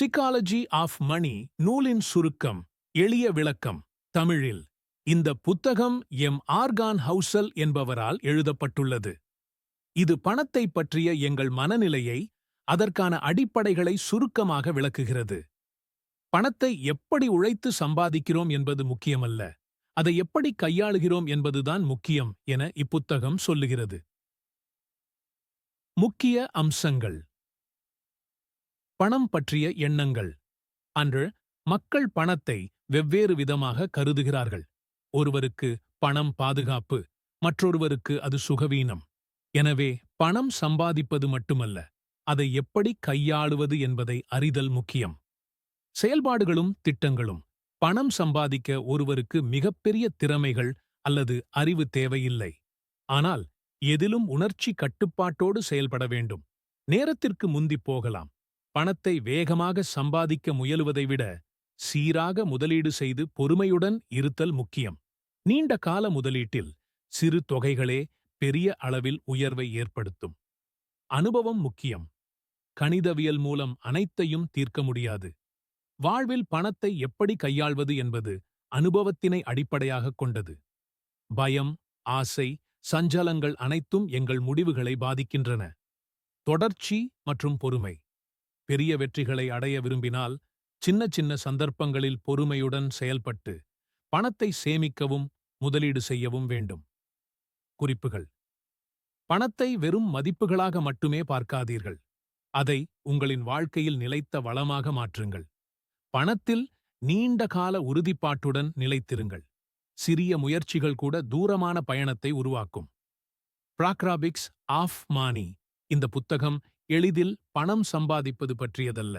சிகாலஜி of money நூலின் சுருக்கம் எளிய விளக்கம் தமிழில். இந்த புத்தகம் ஆர்கான் ஹவுசல் என்பவரால் எழுதப்பட்டுள்ளது. இது பணத்தை பற்றிய எங்கள் மனநிலையை, அதற்கான அடிப்படைகளை சுருக்கமாக விளக்குகிறது. பணத்தை எப்படி உழைத்து சம்பாதிக்கிறோம் என்பது முக்கியமல்ல, அதை எப்படி கையாளுகிறோம் என்பதுதான் முக்கியம் என இப்புத்தகம் சொல்லுகிறது. முக்கிய அம்சங்கள். பணம் பற்றிய எண்ணங்கள். அன்று மக்கள் பணத்தை வெவ்வேறு விதமாக கருதுகிறார்கள். ஒருவருக்கு பணம் பாதுகாப்பு, மற்றொருவருக்கு அது சுகவீனம். எனவே பணம் சம்பாதிப்பது மட்டுமல்ல, அதை எப்படி கையாளுவது என்பதை அறிதல் முக்கியம். செயல்பாடுகளும் திட்டங்களும். பணம் சம்பாதிக்க ஒருவருக்கு மிகப்பெரிய திறமைகள் அல்லது அறிவு தேவையில்லை. ஆனால் எதிலும் உணர்ச்சி கட்டுப்பாட்டோடு செயல்பட வேண்டும். நேரத்திற்கு முந்திப் போகலாம். பணத்தை வேகமாக சம்பாதிக்க முயலுவதை விட சீராக முதலீடு செய்து பொறுமையுடன் இருத்தல் முக்கியம். நீண்ட கால முதலீட்டில் சிறு தொகைகளே பெரிய அளவில் உயர்வை ஏற்படுத்தும். அனுபவம் முக்கியம். கணிதவியல் மூலம் அனைத்தையும் தீர்க்க முடியாது. வாழ்வில் பணத்தை எப்படி கையாள்வது என்பது அனுபவத்தினை அடிப்படையாகக் கொண்டது. பயம், ஆசை, சஞ்சலங்கள் அனைத்தும் எங்கள் முடிவுகளை பாதிக்கின்றன. தொடர்ச்சி மற்றும் பொறுமை. பெரிய வெற்றிகளை அடைய விரும்பினால் சின்ன சின்ன சந்தர்ப்பங்களில் பொறுமையுடன் செயல்பட்டு பணத்தை சேமிக்கவும் முதலீடு செய்யவும் வேண்டும். குறிப்புகள். பணத்தை வெறும் மதிப்புகளாக மட்டுமே பார்க்காதீர்கள். அதை உங்களின் வாழ்க்கையில் நிலைத்த வளமாக மாற்றுங்கள். பணத்தில் நீண்ட கால உறுதிப்பாட்டுடன் நிலைத்திருங்கள். சிறிய முயற்சிகள் கூட தூரமான பயணத்தை உருவாக்கும். பிராக்ராபிக்ஸ் ஆஃப் மானி. இந்த புத்தகம் எளிதில் பணம் சம்பாதிப்பது பற்றியதல்ல,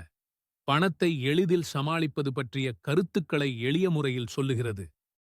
பணத்தை எளிதில் சமாளிப்பது பற்றிய கருத்துக்களை எளிய முறையில் சொல்லுகிறது.